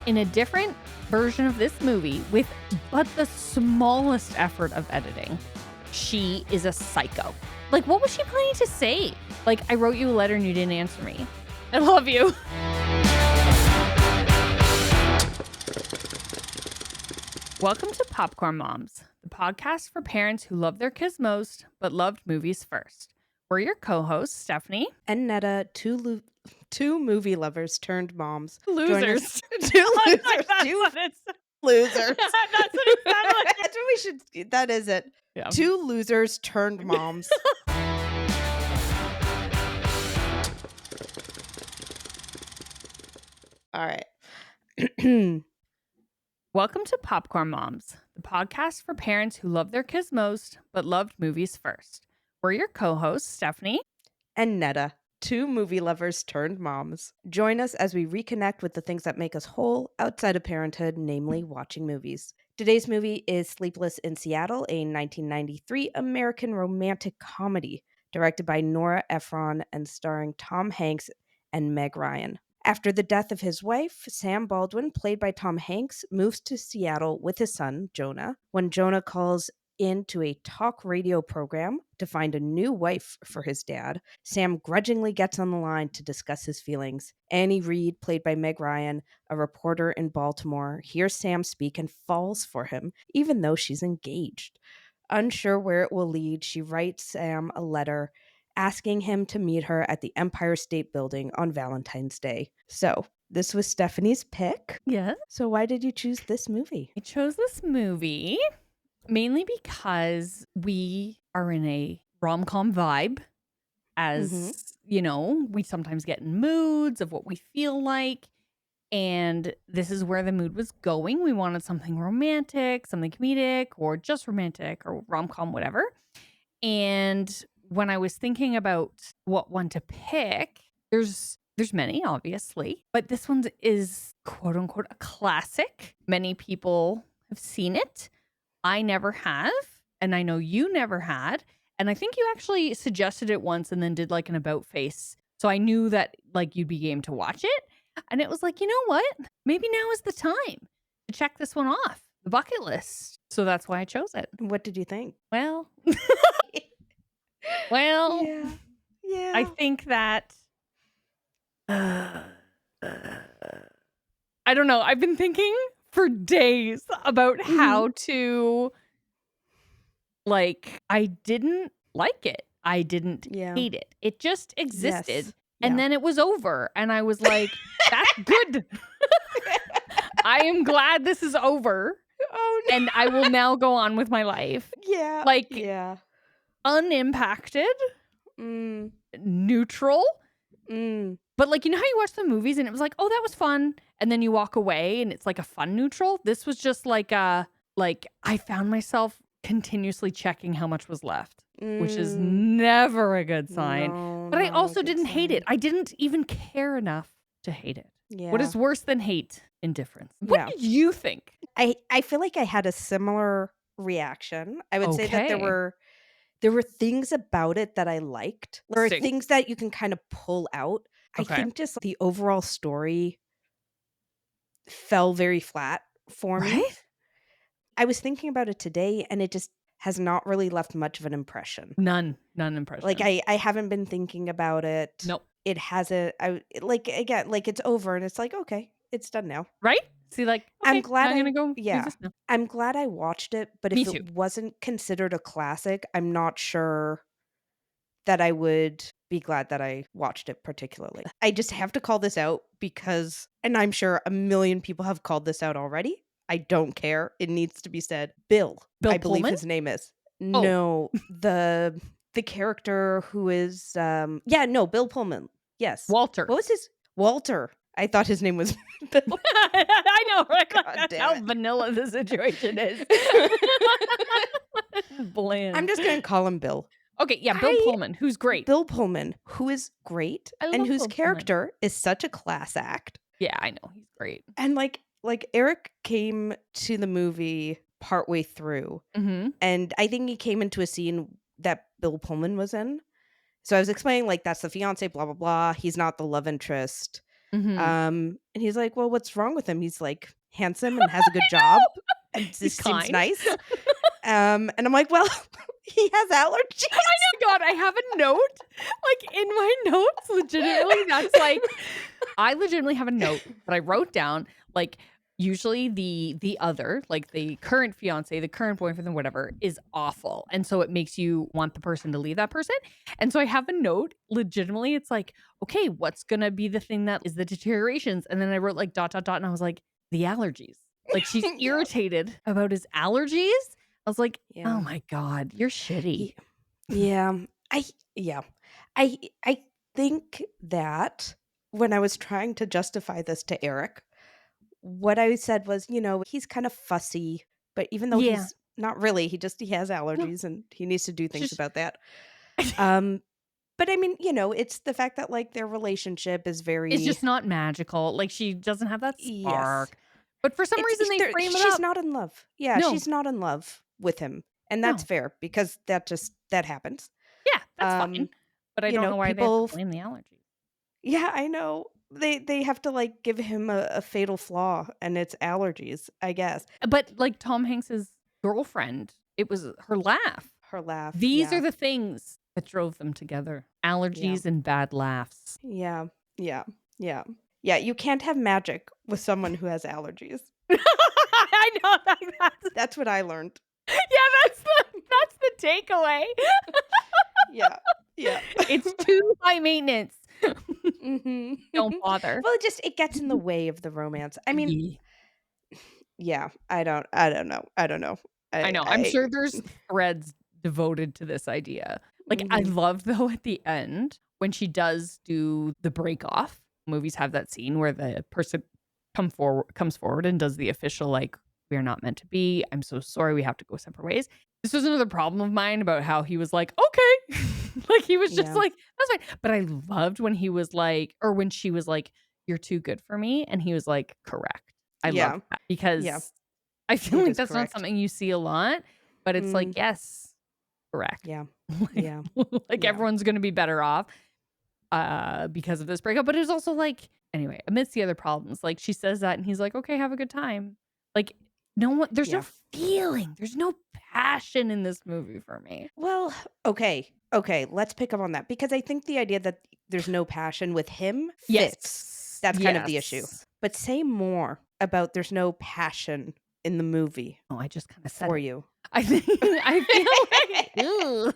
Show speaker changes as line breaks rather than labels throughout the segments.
in a different version of this movie with but the smallest effort of editing. She is a psycho. Like, what was she planning to say? Like, I wrote you a letter and you didn't answer me. I love you. Welcome to Popcorn Moms, the podcast for parents who love their kids most, but loved movies first. We're your co-hosts, Stephanie.
And Netta, two movie lovers turned moms.
Losers.
Two losers.
That's
Two
what it's...
losers.
That's what it sounded like.
That's what we should... That is it.
Yeah.
Two losers turned moms. All right.
Welcome to Popcorn Moms, the podcast for parents who love their kids most, but loved movies first. We're your co-hosts, Stephanie.
And Netta, two movie lovers turned moms. Join us as we reconnect with the things that make us whole outside of parenthood, namely watching movies. Today's movie is Sleepless in Seattle, a 1993 American romantic comedy directed by Nora Ephron and starring Tom Hanks and Meg Ryan. After the death of his wife, Sam Baldwin, played by Tom Hanks, moves to Seattle with his son, Jonah. When Jonah calls into a talk radio program to find a new wife for his dad, Sam grudgingly gets on the line to discuss his feelings. Annie Reed, played by Meg Ryan, a reporter in Baltimore, hears Sam speak and falls for him, even though she's engaged. Unsure where it will lead, she writes Sam a letter asking him to meet her at the Empire State Building on Valentine's Day. So, this was Stephanie's pick.
Yes.
So why did you choose this movie?
I chose this movie mainly because we are in a rom-com vibe. As, you know, we sometimes get in moods of what we feel like. And this is where the mood was going. We wanted something romantic, something comedic, or just romantic, or rom-com, whatever. And when I was thinking about what one to pick, there's many, obviously, but this one is quote unquote a classic. Many people have seen it. I never have, and I know you never had. And I think you actually suggested it once and then did like an about face. So I knew that like you'd be game to watch it. And it was like, you know what? Maybe now is the time to check this one off the bucket list. So that's why I chose it.
What did you think?
Well,
yeah.
I think that I don't know. I've been thinking for days about how to I didn't like it. I didn't hate it. It just existed.
Yes.
And then it was over. And I was like, that's good. I am glad this is over.
Oh, no.
And I will now go on with my life.
Yeah.
Unimpacted. Neutral. But like, you know how you watch the movies and it was like, oh, that was fun. And then you walk away and it's like a fun neutral. This was just like I found myself continuously checking how much was left, which is never a good sign.
No,
but I
not
also
a good
didn't hate
sign.
it. I didn't even care enough to hate it.
Yeah.
What is worse than hate? Indifference. What
Yeah.
did you think?
I feel like I had a similar reaction. I would say that there were things about it that I liked. There are things that you can kind of pull out.
Okay.
I think just the overall story fell very flat for me. I was thinking about it today and it just has not really left much of an impression.
None impression.
Like I haven't been thinking about it.
Nope.
It hasn't. It's over and it's like, okay, it's done now.
Right? See, like, okay,
I'm glad
I'm gonna go.
Yeah,
use this now.
I'm glad I watched it, but
Me
if
too.
it wasn't considered a classic, I'm not sure that I would be glad that I watched it particularly. I just have to call this out because, and I'm sure a million people have called this out already. I don't care. It needs to be said. Bill I believe
Pullman?
his name is.
Oh.
No, the character who is Bill Pullman. Yes.
Walter.
What was his Walter? I thought his name was Bill.
I know, right?
God
That's how
damn it.
vanilla the situation is. Bland.
I'm just gonna call him Bill.
Okay, yeah, Bill Pullman, who's great.
Bill Pullman, who is great,
I
and
love
whose
Bill Pullman.
character is such a class act.
Yeah, I know. He's great.
And like Eric came to the movie partway through, and I think he came into a scene that Bill Pullman was in. So I was explaining, like, that's the fiance, blah, blah, blah. He's not the love interest. And he's like, well, what's wrong with him? He's like handsome and has a good job and
He's
just seems
kind.
nice. And I'm like, well, he has allergies.
God, I have a note, like, in my notes, legitimately, that's, like I legitimately have a note that I wrote down, like, usually the other, like, the current fiancé, the current boyfriend, or whatever, is awful, and so it makes you want the person to leave that person, and so I have a note, legitimately, it's like, "Okay, what's gonna be the thing that is the deteriorations?" And then I wrote, like, dot, dot, dot, and I was like, "The allergies." Like, she's
Yeah.
irritated about his allergies? I was like,
Yeah.
"Oh my god, you're shitty."
Yeah. I yeah. I think that when I was trying to justify this to Eric, what I said was, he's kind of fussy, but even though
Yeah.
he's not really, he has
No,
allergies and he needs to do
it's
things
just
about that. Um but I mean, it's the fact that like their relationship is
it's
very
just not magical, like, she doesn't have that
yes.
spark, but for some
It's
reason, they frame it
she's
up.
not in love. Yeah,
No,
she's not in love with him. And that's
no.
fair because that happens.
Yeah, that's fine,
Um,
but I don't know why they have to
people
blame the allergies.
yeah, I know. They have to like give him a fatal flaw and it's allergies, I guess.
But, like, Tom Hanks's girlfriend, it was her laugh.
Her laugh.
These are
Yeah.
the things that drove them together.
Yeah.
Allergies and bad laughs.
Yeah. Yeah. Yeah. Yeah, you can't have magic with someone who has allergies.
I know, that's
That's what I learned.
yeah, that's the takeaway.
Yeah. Yeah.
It's too high maintenance.
Mhm.
Don't bother.
Well, it gets in the way of the romance. I mean,
Ye
yeah, I don't know. I don't know.
I
I
know, I'm
I
sure there's threads devoted to this idea. Like, I
Mhm.
love, though, at the end, when she does do the break off, movies have that scene where the person comes forward and does the official, like, "We are not meant to be. I'm so sorry. We have to go separate ways." This was another problem of mine about how he was like, "Okay." Like, he was just
Yeah.
like, "That's fine." But I loved when he was like or when she was like, "You're too good for me," and he was like, "Correct." I love
Yeah.
that
Yeah.
because I feel
It
like
is
that's not
correct.
something you see a lot, but it's like,
Mm,
yes, correct.
yeah.
Like
Yeah.
like
Yeah.
everyone's gonna be better off, because of this breakup, but it's also like anyway, amidst the other problems, like, she says that and he's like, "Okay, have a good time." Like, there's no
Yeah.
feeling, there's no passion in this movie for me.
Well, okay. Okay, let's pick up on that because I think the idea that there's no passion with him fits.
Yes.
That's kind of the issue.
Yes.
But say more about there's no passion in the movie
Oh, I just kinda said
for
it.
you.
I think I feel like ugh.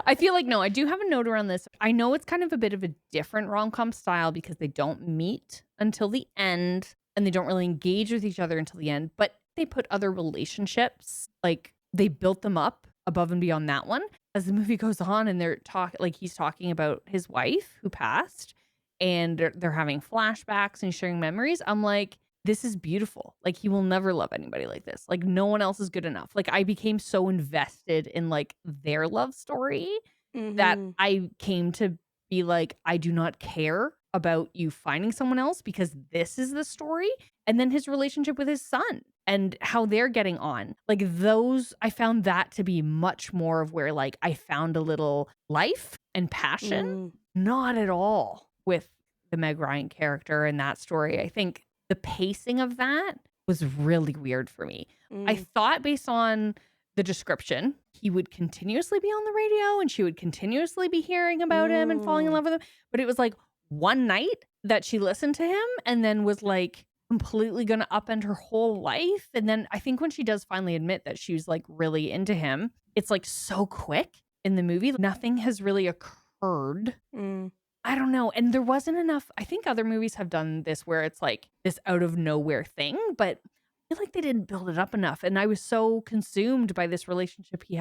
I feel like no, I do have a note around this. I know it's kind of a bit of a different rom-com style because they don't meet until the end and they don't really engage with each other until the end, but they put other relationships, like they built them up above and beyond that one. As the movie goes on and he's talking about his wife who passed and they're having flashbacks and sharing memories. I'm like, this is beautiful. Like he will never love anybody like this. Like no one else is good enough. Like I became so invested in like their love story that
Mhm.
I came to be like, I do not care about you finding someone else because this is the story. And then his relationship with his son and how they're getting on. Like those, I found that to be much more of where like I found a little life and passion.
Mm,
Not at all with the Meg Ryan character and that story. I think the pacing of that was really weird for me. I
mm.
thought based on the description, he would continuously be on the radio and she would continuously be hearing about him and falling in
Mm.
love with him. But it was like one night that she listened to him and then was like completely going to upend her whole life. And then I think when she does finally admit that she was like really into him, it's like so quick in the movie. Nothing has really occurred.
Mm.
I don't know. And there wasn't enough. I think other movies have done this where it's like this out of nowhere thing, but I feel like they didn't build it up enough. And I was so consumed by this relationship he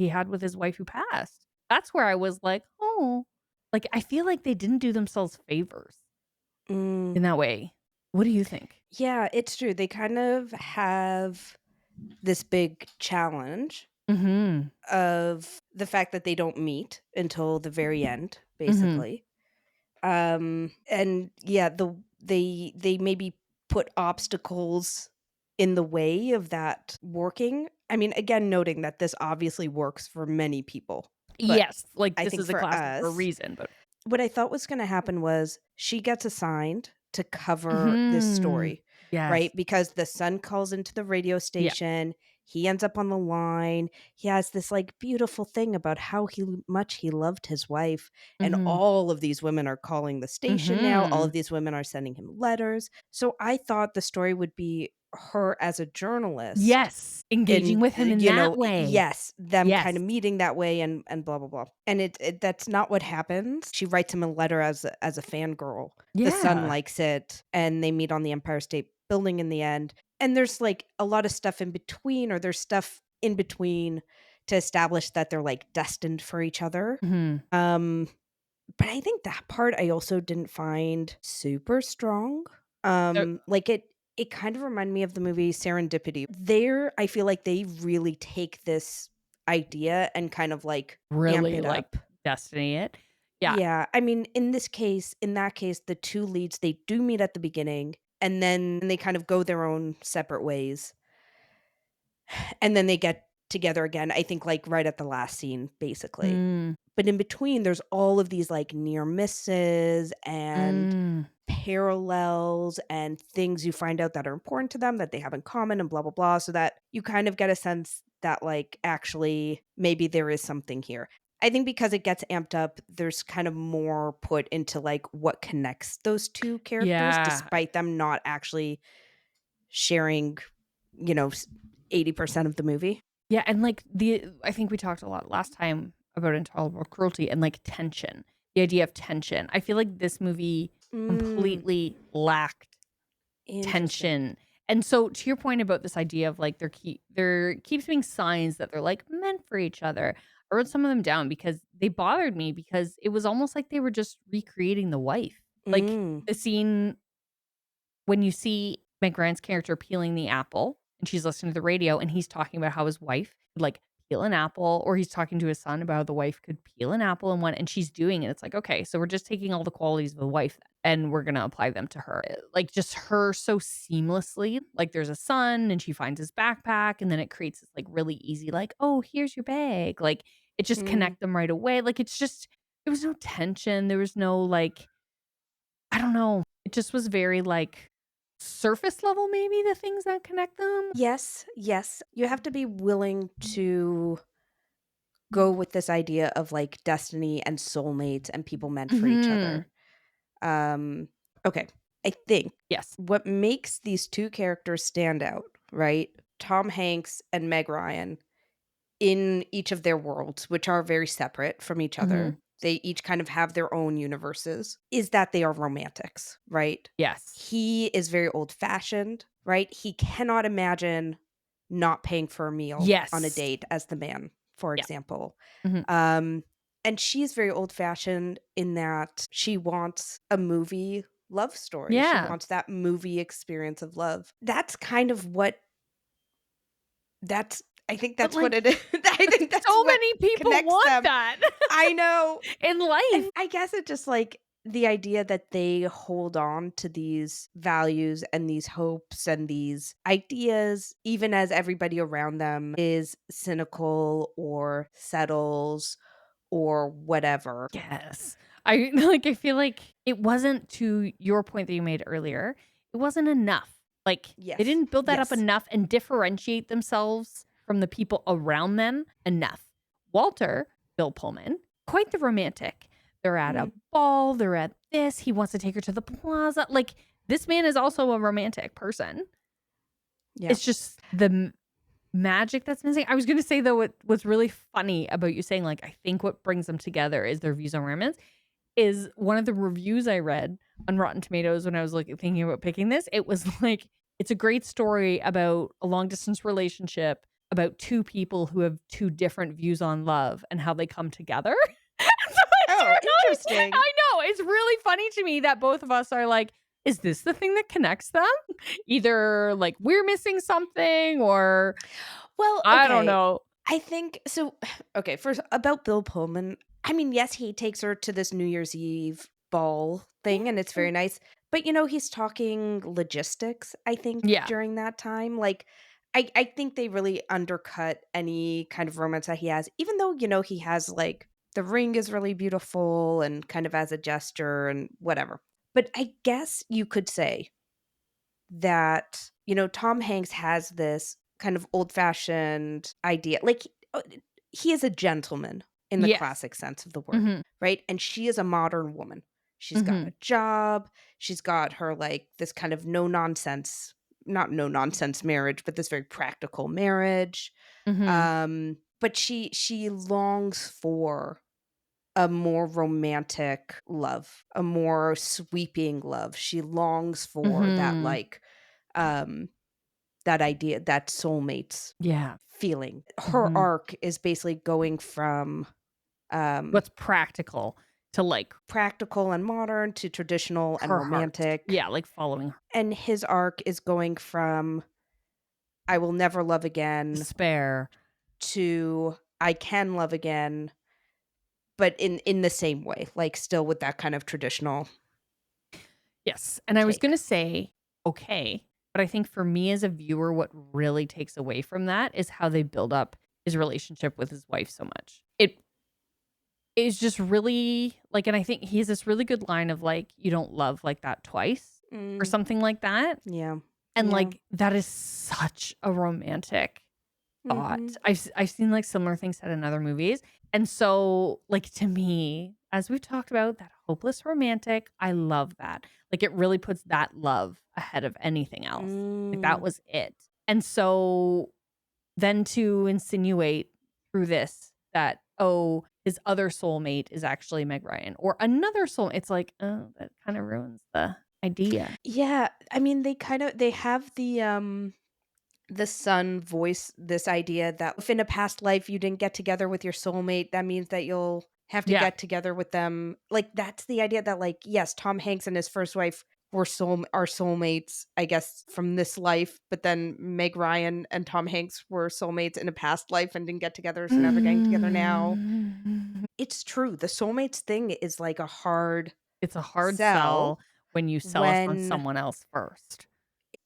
had with his wife who passed. That's where I was like, oh, like I feel like they didn't do themselves favors
Mm.
in that way. What do you think?
Yeah, it's true. They kind of have this big challenge
Mm-hmm.
of the fact that they don't meet until the very end,
Mm-hmm.
basically. And yeah, they maybe put obstacles in the way of that working. I mean, again, noting that this obviously works for many people, but
Yes, like
I
this
think
is a
for
classic for a
us,
reason, but
what I thought was going to happen was she gets assigned to cover this
Mhm.
story,
Yes.
right? Because the son calls into the radio
Yeah.
station. He ends up on the line. He has this like beautiful thing about how much he loved his wife. And
Mhm.
all of these women are calling the station now. All of
Mhm.
these women are sending him letters. So I thought the story would be her as a journalist
Yes. Engaging
and
with him in that way.
yes, them kind
Yes.
of meeting that way and blah blah blah. And it that's not what happens. She writes him a letter as a fangirl. The son
Yeah.
likes it, and they meet on the Empire State Building in the end. And there's like a lot of stuff in between, or there's stuff in between to establish that they're like destined for each other.
Mhm.
But I think that part I also didn't find super strong.
So
Like it kind of reminded me of the movie Serendipity. There, I feel like they really take this idea and kind of like amp
really,
it
like,
up.
destiny it. Yeah.
Yeah, I mean, in that case, the two leads they do meet at the beginning, and then they kind of go their own separate ways, and then they get together again. I think like right at the last scene, basically.
Mm.
But in between, there's all of these like near misses and
Mm.
parallels and things you find out that are important to them that they have in common and blah blah blah, so that you kind of get a sense that like actually maybe there is something here. I think because it gets amped up, there's kind of more put into like what connects those two characters
Yeah.
despite them not actually sharing, you know, 80% of the movie.
Yeah, and, like, I think we talked a lot last time about intolerable cruelty and, like, tension. The idea of tension. I feel like this movie
Mm,
completely lacked
interesting.
tension. And so to your point about this idea of, like, there keeps being signs that they're, like, meant for each other. I wrote some of them down because they bothered me because it was almost like they were just recreating the wife. Like,
Mm,
the scene when you see Meg Ryan's character peeling the apple and she's listening to the radio and he's talking about how his wife could like peel an apple, or he's talking to his son about how the wife could peel an apple and one and she's doing it. It's like, okay, so we're just taking all the qualities of the wife and we're gonna apply them to her. Like just her so seamlessly. Like there's a son and she finds his backpack and then it creates this like really easy, like, oh, here's your bag. Like it just
mm.
connect them right away. Like it's just there was no tension. There was no like I don't know. It just was very, like, surface level maybe the things that connect them?
Yes, yes. You have to be willing to go with this idea of like destiny and soulmates and people meant for each
Mhm.
other. Um, okay. I think
Yes.
what makes these two characters stand out, right? Tom Hanks and Meg Ryan in each of their worlds, which are very separate from each other.
Mhm.
They each kind of have their own universes, is that they are romantics, right?
Yes.
He is very old fashioned, right? He cannot imagine not paying for a meal on a
Yes.
date as the man, for
Yeah.
example.
Mhm.
Um, and she's very old fashioned in that she wants a movie love story. She
Yeah.
wants that movie experience of love. That's kind of what that's I think
But,
that's what
like,
it is. I think that's
so
what
many people
connects
want
them.
that
I know.
in
And
life.
I guess it just like the idea that they hold on to these values and these hopes and these ideas, even as everybody around them is cynical or settles or whatever.
Yes. I like, I feel like it wasn't to your point that you made earlier, it wasn't enough. Like, they
Yes.
didn't build that up
Yes.
enough and differentiate themselves from the people around them enough. Walter, Bill Pullman, quite the romantic. They're at a
Mm,
ball, they're at this, he wants to take her to the plaza. Like, this man is also a romantic person.
yeah.
It's just the magic that's missing. I was gonna say though, what was really funny about you saying like, I think what brings them together is their views on romance. Is one of the reviews I read on Rotten Tomatoes when I was like thinking about picking this. It was like it's a great story about a long distance relationship about two people who have two different views on love and how they come together. So it's
Oh,
really,
interesting.
I know it's really funny to me that both of us are like, is this the thing that connects them? Either like we're missing something or
Well,
I don't
okay.
know.
I think so. Okay, first about Bill Pullman. I mean, yes, he takes her to this New Year's Eve ball thing, and it's
Yeah.
very nice. But he's talking logistics, I think,
Yeah.
during that time. Like, I think they really undercut any kind of romance that he has, even though, he has like the ring is really beautiful and kind of as a gesture and whatever. But I guess you could say that, Tom Hanks has this kind of old-fashioned idea. Like, he is a gentleman in the
Yes.
classic sense of the word,
Mhm.
right? And she is a modern woman. She's got a
Mhm.
job. She's got her, like, this kind of no-nonsense, not no-nonsense marriage, but this very practical marriage.
Mhm.
But she longs for a more romantic love, a more sweeping love. She longs for that,
Mhm.
like, um that idea, that soulmates
Yeah.
feeling. Her
Mhm.
arc is basically going from
What's practical to, like,
practical and modern to traditional and
her heart.
romantic.
Yeah, like, following her
And his arc is going from I will never love again
despair.
to I can love again, but in the same way, like still with that kind of traditional
Yes, and I was
take.
gonna say, okay, but I think for me as a viewer, what really takes away from that is how they build up his relationship with his wife so much. It is just really like, and I think he has this really good line of like, "You don't love like that twice," or
Mm,
something like that,
yeah.
and,
Yeah.
like, that is such a romantic thought.
Mhm.
I've seen, like, similar things said in other movies, and so, like, to me, as we've talked about, that hopeless romantic, I love that. Like, it really puts that love ahead of anything else. Like, that
Mm.
was it. And so then to insinuate through this that, oh, his other soulmate is actually Meg Ryan or another soul, it's like, oh, that kinda ruins the idea.
Yeah, I mean, they have the son voice this idea that if in a past life you didn't get together with your soulmate, that means that you'll have to
Yeah.
get together with them. Like that's the idea that like yes, Tom Hanks and his first wife are soulmates, I guess, from this life, but then Meg Ryan and Tom Hanks were soulmates in a past life and didn't get together, so now they're getting together now. It's true. The soulmates thing is like a hard
It's a hard
sell
sell when you sell us on
when
someone else first.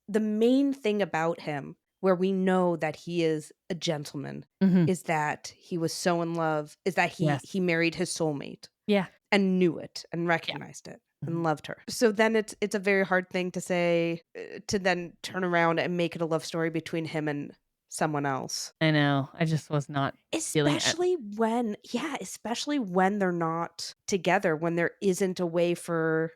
the main thing about him, where we know that he is a gentleman,
Mhm.
is that he was so in love, is that
Yes.
he married his soulmate
Yeah.
and knew it and
Yeah.
recognized it and
Mhm.
loved her. So then it's a very hard thing to say to then turn around and make it a love story between him and someone else.
I know. I just was not feeling it.
Especially when they're not together, when there isn't a way for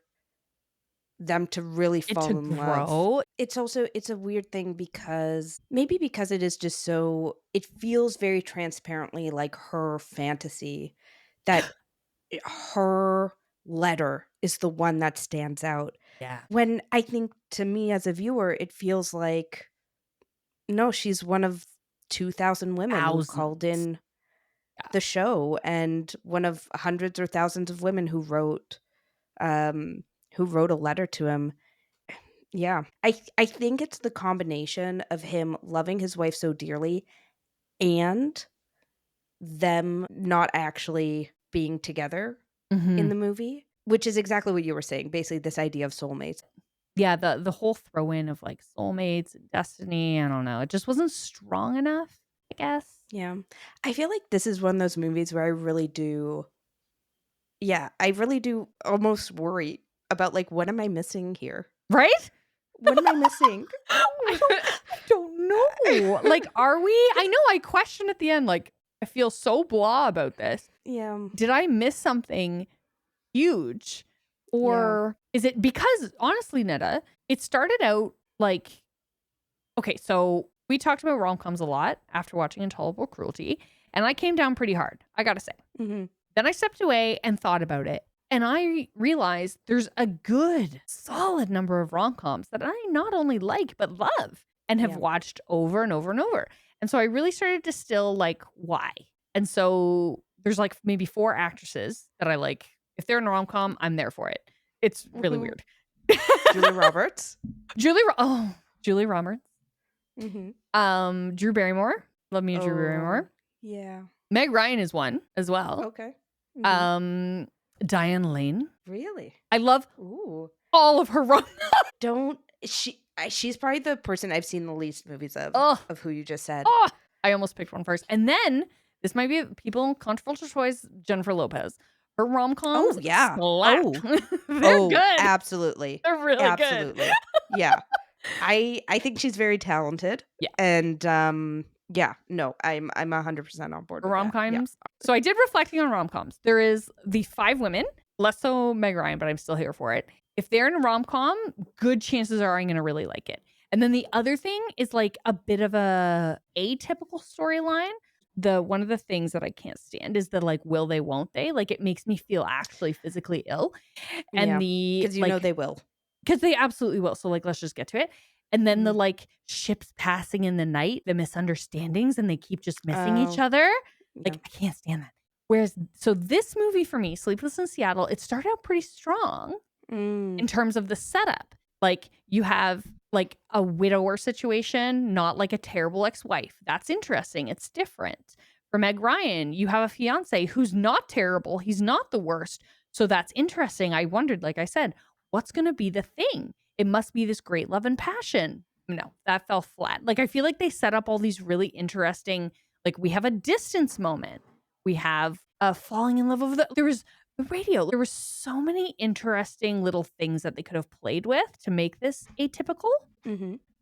them to really
It to
fall in love.
grow.
It's a weird thing because maybe because it is just so it feels very transparently like her fantasy that her letter is the one that stands out.
Yeah.
When I think to me as a viewer, it feels like no, she's one of 2,000 women who called
Thousands.
in
Yeah.
the show and one of hundreds or thousands of women um who wrote a letter to him. Yeah. I think it's the combination of him loving his wife so dearly and them not actually being together in
Mhm.
the movie, which is exactly what you were saying, basically this idea of soulmates.
Yeah, the whole throw in of, like, soulmates and destiny, I don't know, it just wasn't strong enough, I guess.
Yeah. I feel like this is one of those movies where I really do almost worry about like what am I missing here?
Right?
What am I missing?
I don't know. Like, are we? I know I questioned at the end, like, I feel so blah about this.
Yeah.
Did I miss something huge?
Yeah.
Or is it because honestly, Netta, it started out like, okay, so we talked about rom-coms a lot after watching Intolerable Cruelty, and I came down pretty hard, I gotta say.
Mhm.
Then I stepped away and thought about it, and I realized there's a good, solid number of rom-coms that I not only like, but love and have
Yeah.
watched over and over and over. And so I really started to distill, like, why. And so there's, like, maybe 4 actresses that I like. If they're in a rom-com, I'm there for it. It's really
Who?
weird.
Julia Roberts?
Julie Roberts.
Mhm.
Drew Barrymore. Love me a Drew
Oh,
Barrymore.
yeah.
Meg Ryan is one as well.
Okay. Mhm.
Um, Diane Lane.
Really?
I love
Ooh.
all of her rom.
Don't she's probably the person I've seen the least movies
Oh,
of who you just said.
oh, I almost picked one first. And then This might be people controversial choice. Jennifer Lopez. Her rom-coms
Oh, yeah.
slap.
Oh.
They're good.
Absolutely.
They're really
Absolutely.
good.
Yeah. I think she's very talented.
Yeah.
And yeah, no, I'm 100% on board with that. Yeah.
Rom-coms. So I did reflecting on rom-coms. There is the 5 women, less so Meg Ryan, but I'm still here for it. If they're in a rom-com, good chances are I'm going to really like it. And then the other thing is like a bit of a atypical storyline. One of the things that I can't stand is the like, will they, won't they? Like it makes me feel actually physically ill. And
because you know they will.
Because they absolutely will. So like, let's just get to it. And then the like ships passing in the night, the misunderstandings, and they keep just missing each other. Like, I can't stand that. Whereas, so this movie for me, Sleepless in Seattle, it started out pretty strong in terms of the setup. Like, you have like a widower situation, not like a terrible ex-wife. That's interesting. It's different. For Meg Ryan, you have a fiance who's not terrible. He's not the worst. So that's interesting. I wondered, like I said, what's going to be the thing? It must be this great love and passion. No, that fell flat. Like, I feel like they set up all these really interesting, like we have a distance moment. We have a falling in love over there was the radio. There were so many interesting little things that they could have played with to make this atypical.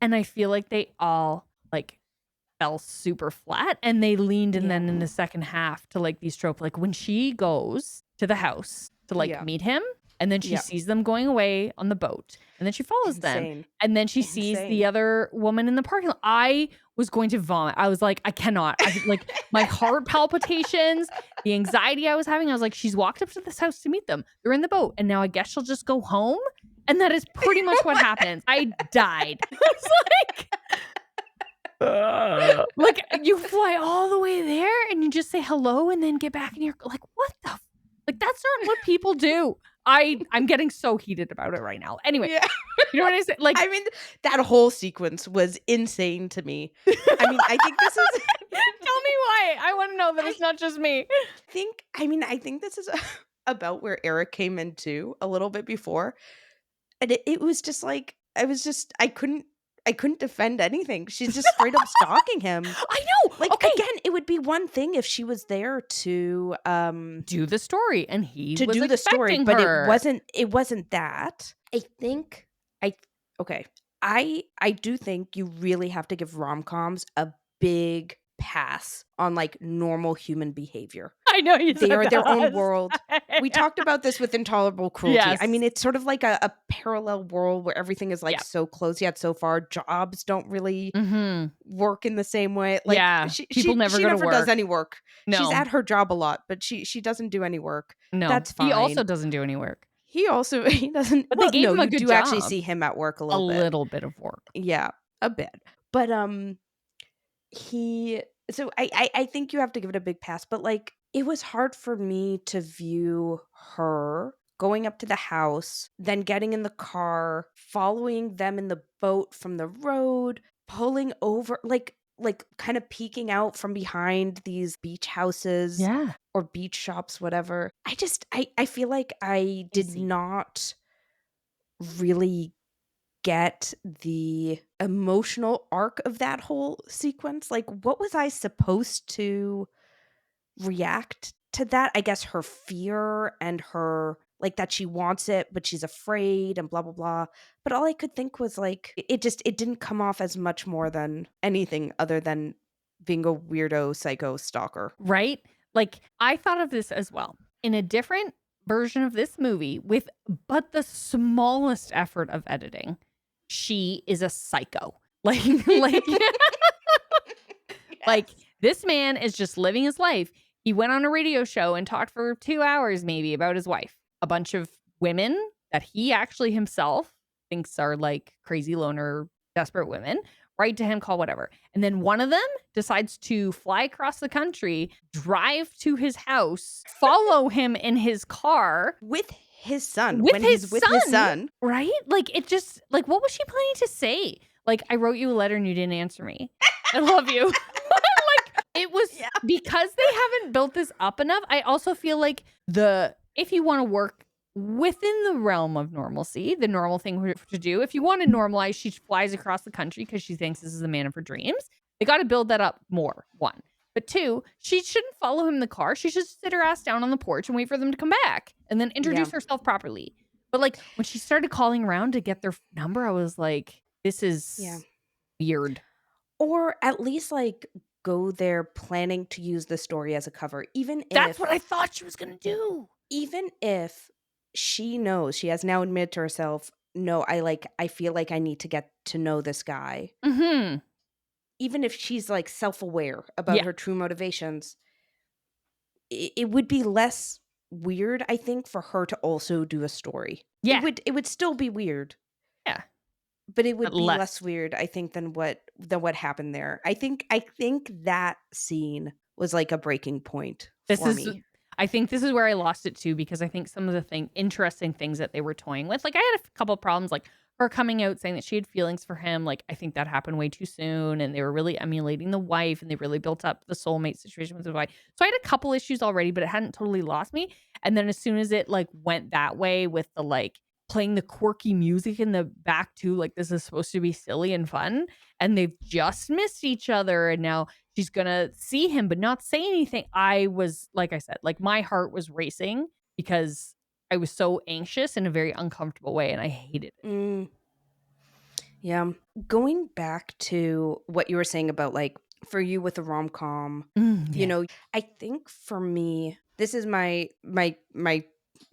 And I feel like they all like fell super flat and they leaned in then in the second half to like these tropes. Like when she goes to the house to like meet him, and then she sees them going away on the boat. And then she follows them. And then she sees the other woman in the parking lot. I was going to vomit. I was like, I cannot. Like my heart palpitations, the anxiety I was having. I was like, she's walked up to this house to meet them. They're in the boat. And now I guess she'll just go home. And that is pretty much what happens. I died. It's like you fly all the way there and you just say hello and then get back and you're like, what the like, that's not what people do. I'm getting so heated about it right now. Anyway, you know what I say? Like,
I mean, that whole sequence was insane to me. I mean, I think this is.
Tell me why. I want to know that it's not just me.
I think this is about where Eric came in too a little bit before, and it was just like I couldn't defend anything. She's just straight up stalking him.
I know.
Like, again, it would be one thing if she was there to
do the story and he
to
was
do the story, but
her.
it wasn't that. I do think you really have to give rom-coms a big pass on like normal human behavior.
I know you said
they are their own
that.
world. We talked about this with Intolerable Cruelty.
Yes.
I mean, it's sort of like a parallel world where everything is like so close yet so far. Jobs don't really work in the same way. Like,
people never go to work.
Does any work.
No.
She's at her job a lot, but she doesn't do any work.
No,
that's fine.
He also doesn't do any work.
He doesn't.
But they gave him a good
you
job.
Actually see him at work a little bit.
A little bit of work.
Yeah, a bit. But So I think you have to give it a big pass. But like, it was hard for me to view her going up to the house, then getting in the car, following them in the boat from the road, pulling over, like kind of peeking out from behind these beach houses or beach shops, whatever. I feel like I did not really get the emotional arc of that whole sequence. Like, what was I supposed to react to that? I guess her fear and her like that she wants it but she's afraid and blah blah blah. But all I could think was like it didn't come off as much more than anything other than being a weirdo psycho stalker.
Right? Like, I thought of this as well. In a different version of this movie with but the smallest effort of editing, she is a psycho. Like like this man is just living his life. He went on a radio show and talked for 2 hours maybe about his wife. A bunch of women that he actually himself thinks are like crazy loner, desperate women, write to him, call whatever. And then one of them decides to fly across the country, drive to his house, follow him in his car.
With his son.
With his son. Right? Like, it just, like, what was she planning to say? Like, I wrote you a letter and you didn't answer me. I love you. Like, it was because they haven't built this up enough. I also feel like if you want to work within the realm of normalcy, the normal thing to do, if you want to normalize, she flies across the country because she thinks this is the man of her dreams. They got to build that up more. One. But 2, she shouldn't follow him in the car. She should sit her ass down on the porch and wait for them to come back and then introduce herself properly. But like when she started calling around to get their number, I was like, this is weird.
Or at least like go there planning to use the story as a cover,
That's what I thought she was going to do.
Even if she knows, she has now admitted to herself, no, I feel like I need to get to know this guy.
Mm-hmm.
Even if she's like self-aware about her true motivations, it would be less weird, I think, for her to also do a story.
Yeah.
It would still be weird.
Yeah.
But it would be less weird, I think, than what happened there. I think that scene was like a breaking point for me.
I think this is where I lost it too, because I think some of the interesting things that they were toying with, like I had a couple of problems, like her coming out saying that she had feelings for him. Like I think that happened way too soon, and they were really emulating the wife, and they really built up the soulmate situation with the wife. So I had a couple issues already, but it hadn't totally lost me. And then as soon as it like went that way with the like playing the quirky music in the back too, like this is supposed to be silly and fun, and they've just missed each other, and now she's gonna see him but not say anything. I was, like I said, like my heart was racing because I was so anxious in a very uncomfortable way, and I hated it.
Yeah. Going back to what you were saying about like for you with a rom-com, you know, I think for me, this is my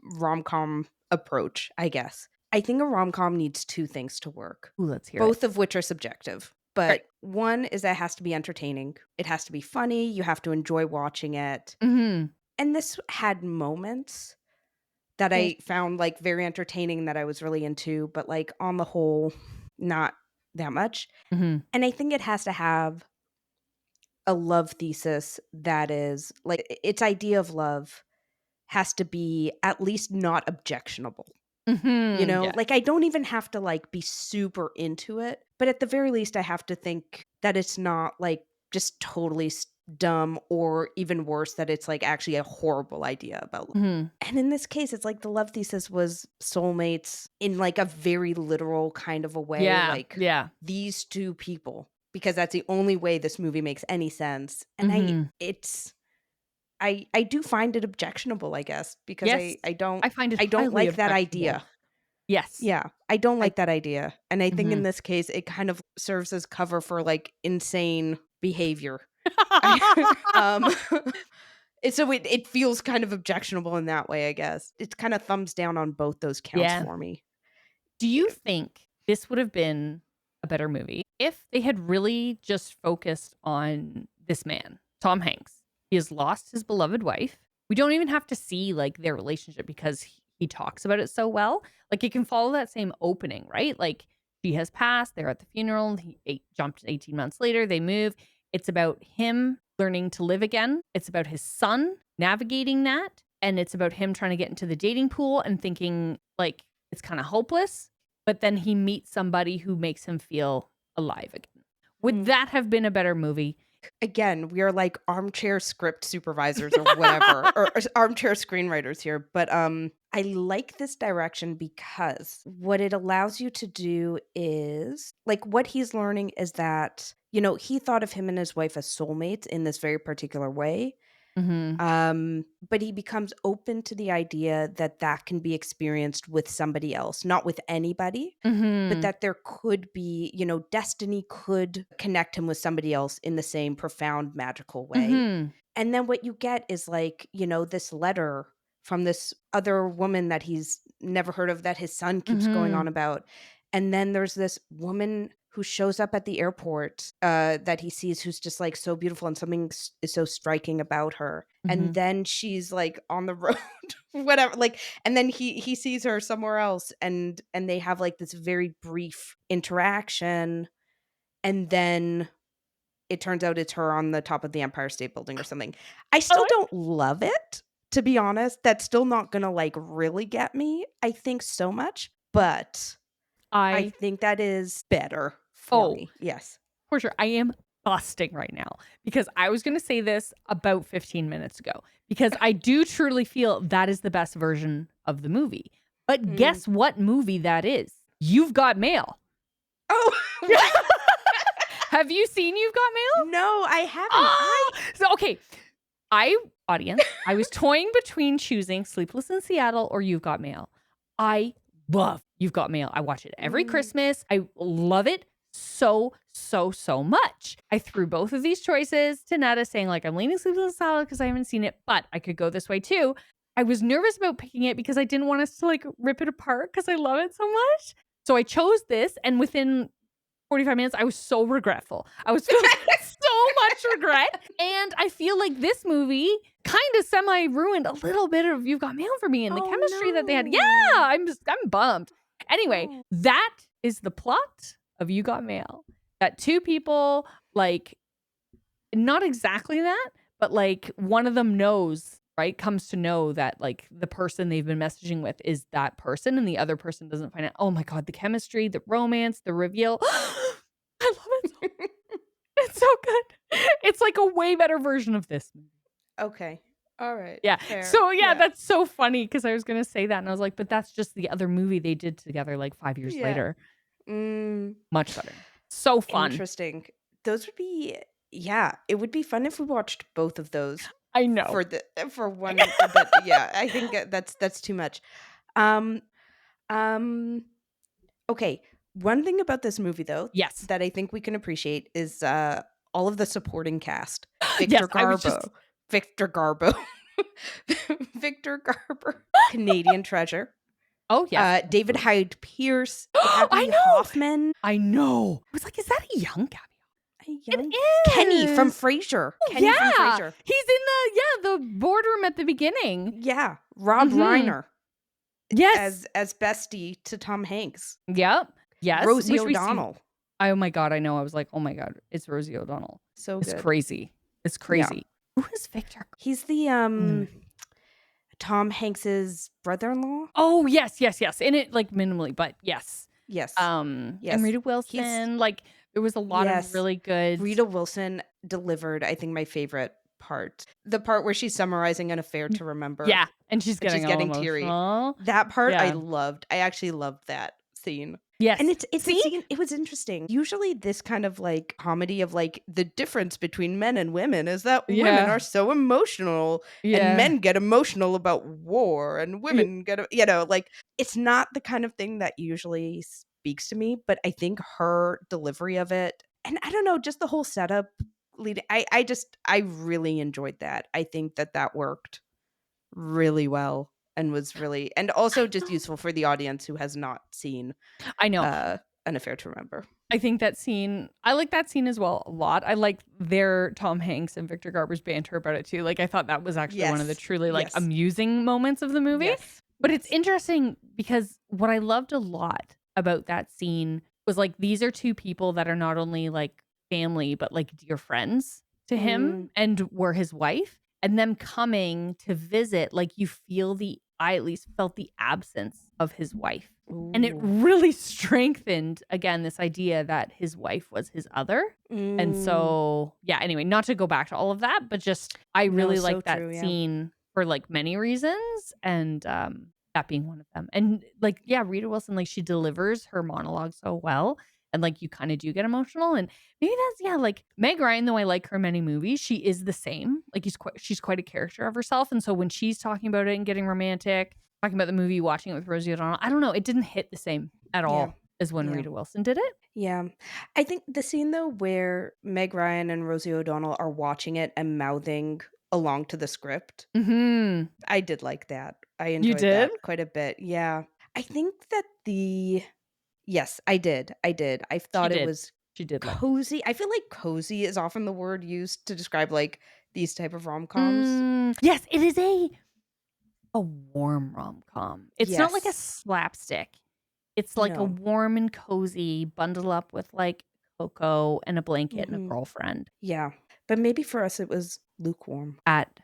rom-com approach, I guess. I think a rom-com needs 2 things to work.
Ooh, let's hear
both
it.
of which are subjective. But one is that it has to be entertaining. It has to be funny. You have to enjoy watching it.
Mm-hmm.
And this had moments that I found like very entertaining, that I was really into, but like on the whole, not that much.
Mm-hmm.
And I think it has to have a love thesis that is like its idea of love has to be at least not objectionable.
Mm-hmm.
You know, like I don't even have to like be super into it, but at the very least I have to think that it's not like just totally dumb, or even worse, that it's like actually a horrible idea about love.
Mm-hmm.
And in this case, it's like the love thesis was soulmates in like a very literal kind of a way. Like these 2 people, because that's the only way this movie makes any sense. And I do find it objectionable, I guess, because I don't like that idea.
Yes.
Yeah, I don't like that idea. And I think in this case, it kind of serves as cover for like insane behavior. So it feels kind of objectionable in that way, I guess. It's kind of thumbs down on both those counts for me.
Do you think this would have been a better movie if they had really just focused on this man, Tom Hanks? He has lost his beloved wife. We don't even have to see like their relationship because he talks about it so well. Like it can follow that same opening, right? Like she has passed, they're at the funeral, he jumped 18 months later, they move. It's about him learning to live again. It's about his son navigating that. And it's about him trying to get into the dating pool and thinking like it's kind of hopeless. But then he meets somebody who makes him feel alive again. Would that have been a better movie?
Again, we are like armchair script supervisors or whatever, or armchair screenwriters here. But I like this direction because what it allows you to do is like what he's learning is that, you know, he thought of him and his wife as soulmates in this very particular way.
Mm-hmm.
But he becomes open to the idea that that can be experienced with somebody else, not with anybody, but that there could be, you know, destiny could connect him with somebody else in the same profound, magical way. And then what you get is like, you know, this letter from this other woman that he's never heard of, that his son keeps going on about. And then there's this woman who shows up at the airport that he sees, who's just like so beautiful, and something is so striking about her. And then she's like on the road, whatever, like, and then he sees her somewhere else, and they have like this very brief interaction, and then it turns out it's her on the top of the Empire State Building or something. I still don't love it, to be honest. That's still not gonna like really get me, I think, so much, but I think that is better for me. Yes.
For sure. I am busting right now because I was going to say this about 15 minutes ago because I do truly feel that is the best version of the movie. But guess what movie that is? You've Got Mail.
Oh,
Have you seen You've Got Mail?
No, I haven't.
So, okay. Audience, I was toying between choosing Sleepless in Seattle or You've Got Mail. I love You've Got Mail. I watch it every Christmas. I love it so much. I threw both of these choices to Netta saying like, I'm leaning Sleepless in Seattle because I haven't seen it, but I could go this way too. I was nervous about picking it because I didn't want us to like rip it apart because I love it so much. So I chose this, and within 45 minutes, I was so regretful. I was feeling so much regret. And I feel like this movie kind of semi-ruined a little bit of You've Got Mail for me and the chemistry that they had. Yeah, I'm bummed. Anyway, that is the plot of You Got Mail. That two people, like, not exactly that, but like one of them knows, right? Comes to know that like the person they've been messaging with is that person, and the other person doesn't find out. Oh my God, the chemistry, the romance, the reveal. I love it. It's so good. It's like a way better version of this movie.
Okay. All right.
Yeah.
Fair.
So yeah, that's so funny because I was going to say that and I was like, but that's just the other movie they did together like 5 years later. Much better. So fun.
Interesting. Those would be, it would be fun if we watched both of those.
I know.
For one, but yeah, I think that's too much. Okay. One thing about this movie though,
yes,
that I think we can appreciate is all of the supporting cast. Victor Garber. Victor Garber. Victor Garber. Canadian treasure.
Oh yeah.
David Hyde Pierce.
Gaby
Hoffmann.
I know. I was like, is that a young Gaby?
It is. Kenny from Frasier. Kenny from Frasier.
He's in the boardroom at the beginning.
Yeah. Rob Reiner.
Yes.
As bestie to Tom Hanks.
Yep. Yes.
Rosie O'Donnell.
Oh my God. I know. I was like, oh my God, it's Rosie O'Donnell.
So good.
It's crazy. It's crazy. Yeah. Who is Victor?
He's the Tom Hanks's brother-in-law.
Oh, yes. In it, like minimally, but yes.
Yes.
And Rita Wilson. Like there was a lot of really good.
Rita Wilson delivered, I think, my favorite part. The part where she's summarizing An Affair to Remember.
Yeah. And she's getting teary.
That part I loved. I actually loved that scene.
Yes.
And it's a scene, it was interesting. Usually this kind of like comedy of like the difference between men and women is that women are so emotional and men get emotional about war and women get, like it's not the kind of thing that usually speaks to me, but I think her delivery of it, and I don't know, just the whole setup leading, I really enjoyed that. I think that worked really well. And was really, and also just useful for the audience who has not seen An Affair to Remember.
I think that scene, I like that scene as well a lot. I like their Tom Hanks and Victor Garber's banter about it too. Like I thought that was actually one of the truly like amusing moments of the movie. Yes. But it's interesting because what I loved a lot about that scene was like these are two people that are not only like family but like dear friends to him and were his wife. And them coming to visit, like you feel I at least felt the absence of his wife. Ooh. And it really strengthened, again, this idea that his wife was his other. And so, anyway, not to go back to all of that, but just, I really like that scene for like many reasons. And that being one of them. And like, Rita Wilson, like she delivers her monologue so well. And like you kind of do get emotional, and maybe that's like Meg Ryan. Though I like her in many movies, she is the same. Like she's quite a character of herself, and so when she's talking about it and getting romantic, talking about the movie, watching it with Rosie O'Donnell, I don't know, it didn't hit the same at all as when Rita Wilson did it.
Yeah, I think the scene though where Meg Ryan and Rosie O'Donnell are watching it and mouthing along to the script, I did like that. I enjoyed that quite a bit. Yeah, I think that Yes, I did. I thought it was cozy. I feel like cozy is often the word used to describe like these type of rom-coms.
Yes, it is a warm rom-com. It's not like a slapstick. It's like a warm and cozy, bundle up with like cocoa and a blanket and a girlfriend.
Yeah, but maybe for us it was lukewarm
at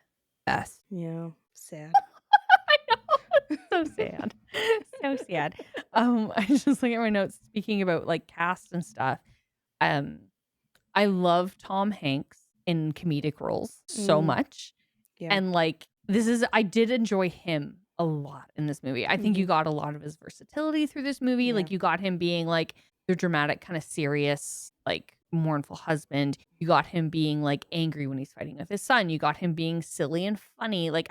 best.
Yeah, sad.
So sad. So sad. I was just looking at my notes speaking about like cast and stuff. I love Tom Hanks in comedic roles so much. Yeah. And like I did enjoy him a lot in this movie. I think you got a lot of his versatility through this movie. Yeah. Like you got him being like the dramatic kind of serious, like mournful husband. You got him being like angry when he's fighting with his son. You got him being silly and funny. Like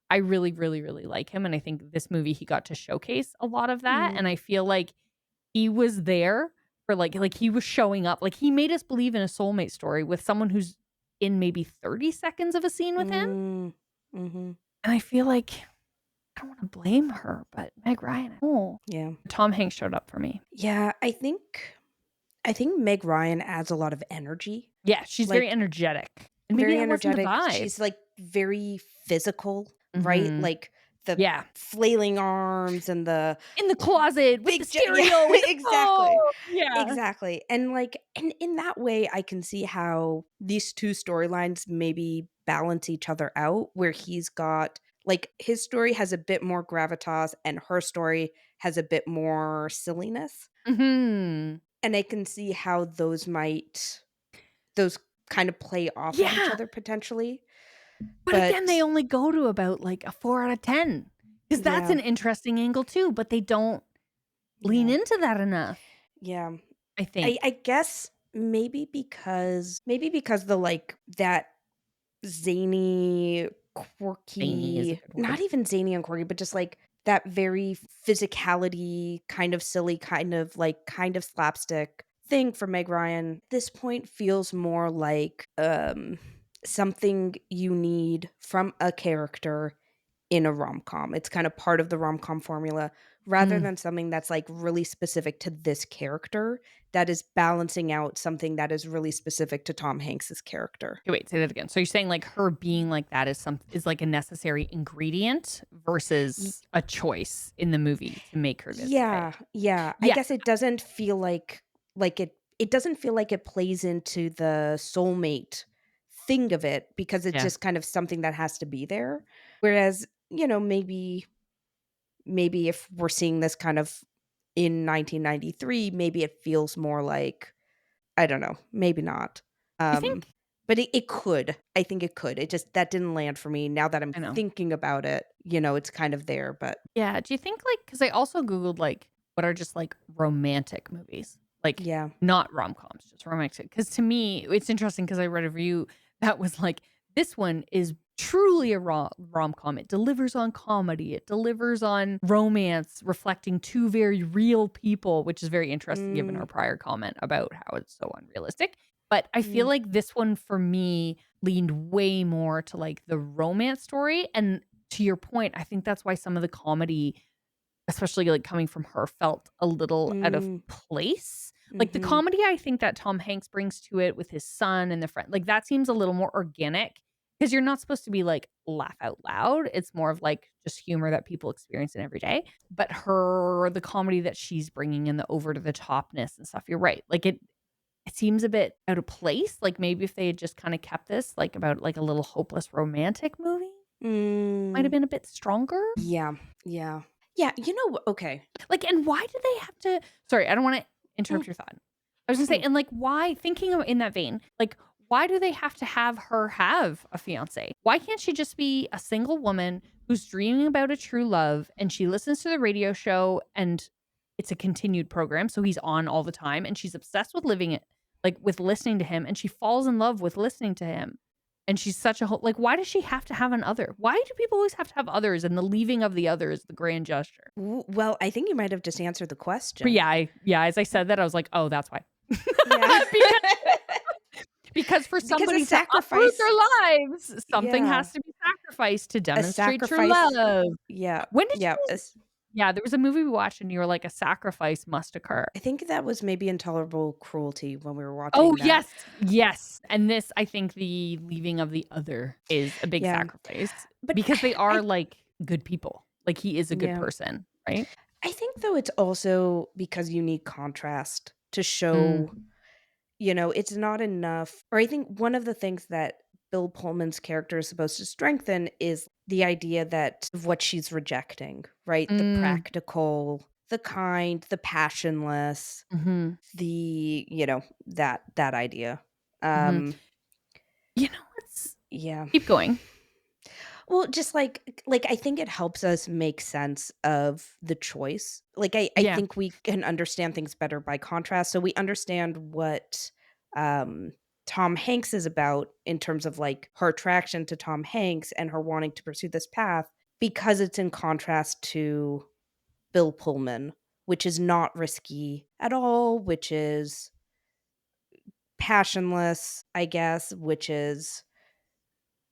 I really, really, really like him. And I think this movie, he got to showcase a lot of that. And I feel like he was there for like he was showing up. Like he made us believe in a soulmate story with someone who's in maybe 30 seconds of a scene with him.
Mm-hmm.
And I feel like I don't want to blame her, but Meg Ryan,
Yeah.
Tom Hanks showed up for me.
Yeah, I think Meg Ryan adds a lot of energy.
Yeah, she's very energetic. And maybe
Very
that wasn't the
energetic.
vibe.
She's like very physical, right? Like the flailing arms and the
in the closet with the stereo.
Exactly.
Yeah.
Exactly. And like and in that way I can see how these two storylines maybe balance each other out, where he's got like his story has a bit more gravitas and her story has a bit more silliness.
Mm-hmm.
And I can see how those kind of play off of each other potentially.
But again, they only go to about like a 4 out of 10. Because that's an interesting angle too, but they don't lean into that enough.
Yeah.
I think.
I guess maybe because the like that zany, quirky, not even zany and quirky, but just like that very physicality, kind of silly, kind of slapstick thing for Meg Ryan. This point feels more like something you need from a character in a rom-com. It's kind of part of the rom-com formula rather than something that's like really specific to this character that is balancing out something that is really specific to Tom Hanks's character.
Okay, wait, say that again. So you're saying like her being like that is like a necessary ingredient versus a choice in the movie to make her this way.
Yeah. I guess it doesn't feel like it doesn't feel like it plays into the soulmate thing of it, because it's just kind of something that has to be there. Whereas, you know, maybe if we're seeing this kind of in 1993, maybe it feels more like, I don't know, maybe not.
You think?
But it could. I think it could. It just, that didn't land for me. Now that I'm thinking about it, you know, it's kind of there, but.
Yeah. Do you think like, because I also Googled like, what are just like romantic movies? Like, not rom-coms, just romantic. Because to me, it's interesting because I read a review that was like, this one is truly a rom-com. It delivers on comedy. It delivers on romance, reflecting two very real people, which is very interesting given our prior comment about how it's so unrealistic. But I feel like this one for me leaned way more to like the romance story. And to your point, I think that's why some of the comedy, especially like coming from her, felt a little out of place. Like the comedy I think that Tom Hanks brings to it with his son and the friend, like that seems a little more organic, because you're not supposed to be like laugh out loud. It's more of like just humor that people experience in every day. But the comedy that she's bringing in, the over to the topness and stuff, you're right. Like it seems a bit out of place. Like maybe if they had just kind of kept this like about like a little hopeless romantic movie, might have been a bit stronger.
Yeah. You know, okay.
Like, and why do they have to? Sorry, I don't want to interrupt your thought. I was gonna say, and like, why? Thinking in that vein, like, why do they have to have her have a fiance? Why can't she just be a single woman who's dreaming about a true love, and she listens to the radio show, and it's a continued program, so he's on all the time, and she's obsessed with living it, like with listening to him, and she falls in love with listening to him. And she's such a like, why does she have to have an other? Why do people always have to have others? And the leaving of the other is the grand gesture.
Well, I think you might have just answered the question.
But as I said that, I was like, oh, that's why. because for somebody to uproot their lives, something has to be sacrificed to demonstrate true love.
Yeah.
When did you? Yeah, there was a movie we watched and you were like, a sacrifice must occur.
I think that was maybe Intolerable Cruelty when we were watching
that. Yes. And this, I think the leaving of the other is a big sacrifice. But because they are like good people. Like he is a good person, right?
I think though it's also because you need contrast to show, you know, it's not enough. Or I think one of the things that Bill Pullman's character is supposed to strengthen is the idea that of what she's rejecting, right? The practical, the kind, the passionless, the, you know, that idea.
You know, keep going.
Well, just like I think it helps us make sense of the choice. Like I think we can understand things better by contrast. So we understand what Tom Hanks is about, in terms of like her attraction to Tom Hanks and her wanting to pursue this path, because it's in contrast to Bill Pullman, which is not risky at all, which is passionless, I guess, which is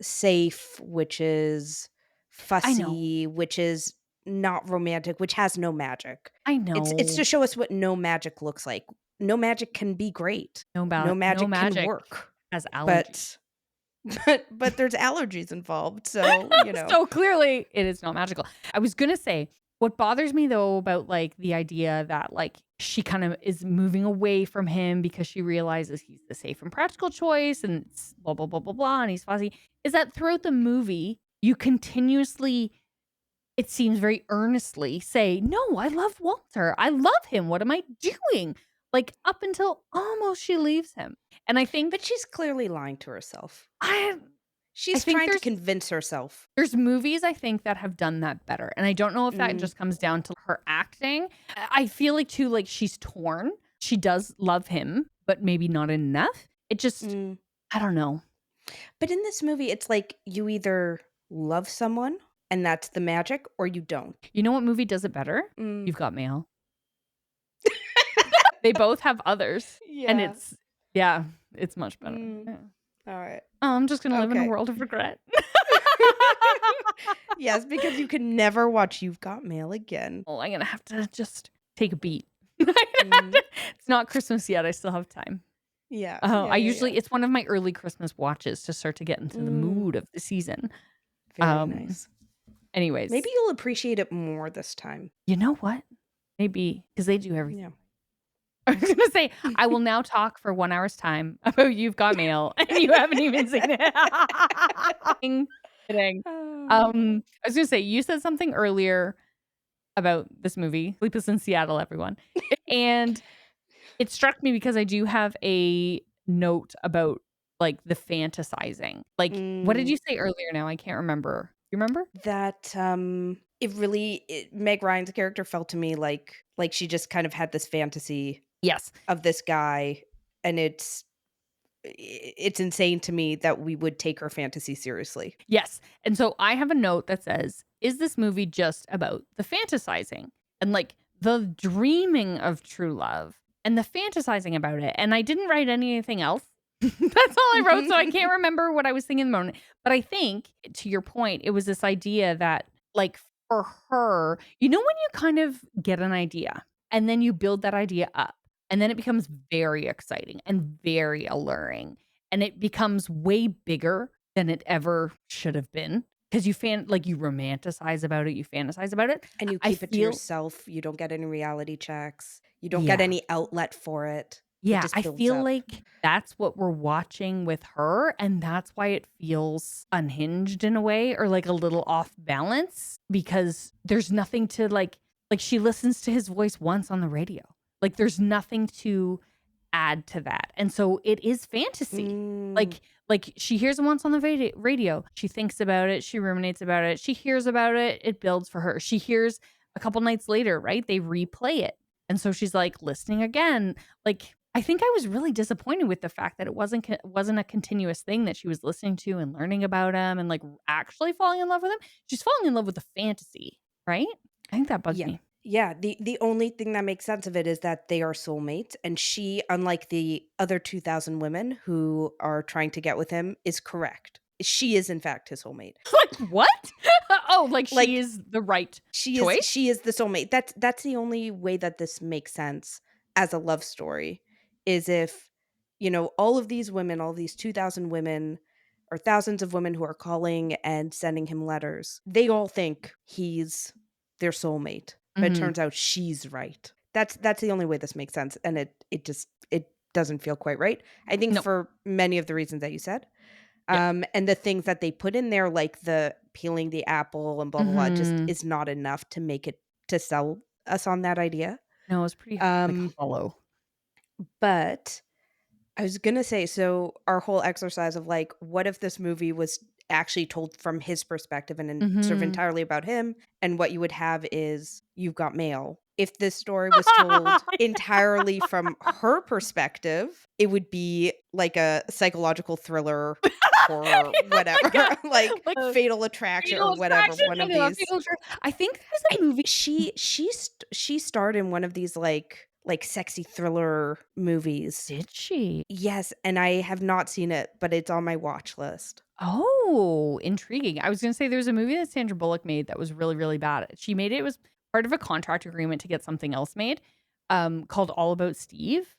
safe, which is
I know.
fussy, which is not romantic, which has no magic.
I
It's
know.
to show us what no magic looks like. No magic can be great. No
No
magic can
magic
work.
has allergies.
But but there's allergies involved, so,
So clearly it is not magical. I was gonna say, what bothers me though about like the idea that like she kind of is moving away from him because she realizes he's the safe and practical choice and it's blah blah blah blah blah and he's fuzzy, is that throughout the movie you continuously, it seems very earnestly, say, no, I love Walter. I love him. What am I doing? Like up until almost she leaves him. And I think
but she's clearly lying to herself.
I
She's
think
trying to convince herself.
there's movies I think that have done that better. And I don't know if that just comes down to her acting. I feel like too, like she's torn. She does love him, but maybe not enough. It just, I don't know.
But in this movie, it's like you either love someone and that's the magic, or you don't.
You know what movie does it better? You've Got Mail. They both have others.
Yeah.
And it's much better. Yeah.
All right.
I'm just going to live in a world of regret.
Yes, because you can never watch You've Got Mail again.
Well, I'm going to have to just take a beat. It's not Christmas yet. I still have time.
Yeah.
I usually, it's one of my early Christmas watches to start to get into the mood of the season.
Very nice.
Anyways.
Maybe you'll appreciate it more this time.
You know what? Maybe, because they do everything.
Yeah.
I was going to say, I will now talk for 1 hour's time about You've Got Mail, and you haven't even seen it. Kidding. I was going to say, you said something earlier about this movie, Sleepless in Seattle, everyone. And it struck me because I do have a note about like the fantasizing. Like, what did you say earlier now? I can't remember. You remember?
That Meg Ryan's character felt to me like she just kind of had this fantasy of this guy, and it's insane to me that we would take her fantasy seriously.
Yes. And so I have a note that says, is this movie just about the fantasizing and like the dreaming of true love and the fantasizing about it? And I didn't write anything else. That's all I wrote. So I can't remember what I was thinking in the moment. But I think, to your point, it was this idea that like for her, you know, when you kind of get an idea and then you build that idea up, and then it becomes very exciting and very alluring. And it becomes way bigger than it ever should have been. Because you you romanticize about it, you fantasize about it.
And you keep it to yourself. You don't get any reality checks. You don't get any outlet for it.
Yeah, I feel like that's what we're watching with her. And that's why it feels unhinged in a way, or like a little off balance. Because there's nothing to like she listens to his voice once on the radio. Like there's nothing to add to that. And so it is fantasy. Like she hears it once on the radio. She thinks about it. She ruminates about it. She hears about it. It builds for her. She hears a couple nights later, right? They replay it. And so she's like listening again. Like I think I was really disappointed with the fact that it wasn't a continuous thing that she was listening to and learning about him and like actually falling in love with him. She's falling in love with the fantasy, right? I think that bugs me.
Yeah, the only thing that makes sense of it is that they are soulmates, and she, unlike the other 2,000 women who are trying to get with him, is correct. She is in fact his soulmate.
Like what? She is the right choice?
She is the soulmate. That's the only way that this makes sense as a love story, is if, you know, all of these women, all these 2,000 women or thousands of women who are calling and sending him letters, they all think he's their soulmate. But it turns out she's right. That's the only way this makes sense. And it doesn't feel quite right. I think for many of the reasons that you said. And the things that they put in there, like the peeling the apple and blah, blah, blah, just is not enough to make it, to sell us on that idea.
No, it was pretty hollow.
But I was going to say, so our whole exercise of like, what if this movie was actually told from his perspective and sort of entirely about him, and what you would have is You've Got Mail, if this story was told entirely from her perspective, it would be like a psychological thriller, horror, whatever, like Fatal Attraction or
Fatal
whatever.
Attraction.
One
I
of
love
these.
Fatal Attraction. I think there's a movie.
She starred in one of these like sexy thriller movies.
Did she?
Yes, and I have not seen it, but it's on my watch list.
Oh, intriguing. I was gonna say there was a movie that Sandra Bullock made that was really, really bad. She made it, it was part of a contract agreement to get something else made, called All About Steve.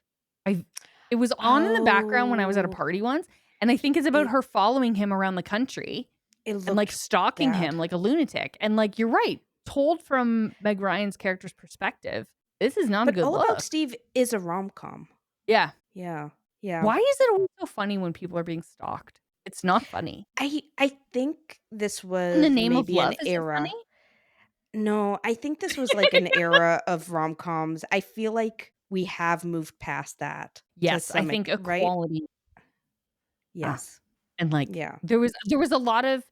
It was on in the background when I was at a
Oh,
party once, and I think it's about
it
her following him around the country
it
and like
looked
stalking
bad.
him like a lunatic. And like you're right, told from Meg Ryan's character's perspective, this is not a
But
good
All About
look.
Steve is a rom-com.
Yeah.
Yeah. Yeah.
Why is it always so funny when people are being stalked? It's not funny.
I think this
In the
was
name of
maybe an
love, is it funny?
era. No, I think this was like an era of rom-coms. I feel like we have moved past that to
Yes, I
some
think
right?
equality.
Yes.
And like
Yeah.
there was a lot of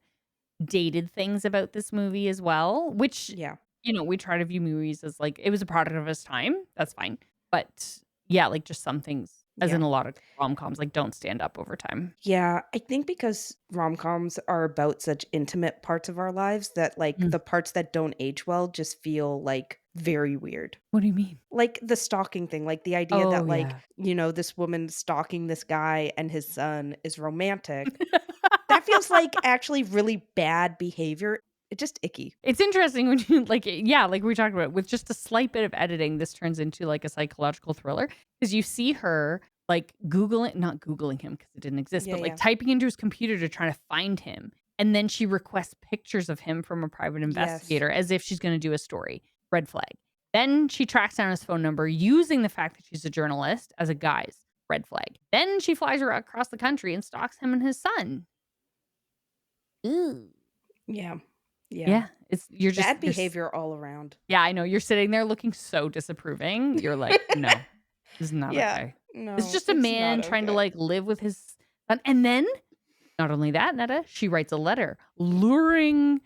dated things about this movie as well, which
Yeah.
we try to view movies as like it was a product of its time. That's fine. But yeah, like just some things, as
Yeah.
in a lot of rom-coms, like don't stand up over time.
Yeah, I think because rom-coms are about such intimate parts of our lives that like
Mm.
the parts that don't age well just feel like very weird.
What do you mean?
Like the stalking thing, like the idea that
Oh
like,
yeah.
this woman stalking this guy and his son is romantic. That feels like actually really bad behavior. It's just icky.
It's interesting when you like like we talked about with just a slight bit of editing, this turns into like a psychological thriller because you see her like not Googling him because it didn't exist,
Yeah,
but like
yeah.
typing into his computer to try to find him. And then she requests pictures of him from a private
Yes.
investigator as if she's going to do a story. Red flag. Then she tracks down his phone number using the fact that she's a journalist as a guise. Red flag. Then she flies across the country and stalks him and his son. Ooh.
Yeah. Yeah.
Yeah, you're just
Bad behavior all around.
Yeah, I know. You're sitting there looking so disapproving. You're like, no, this is not
Yeah.
okay.
No,
It's just a man
not
trying to
okay.
like live with his son. And then, not only that, Netta, she writes a letter luring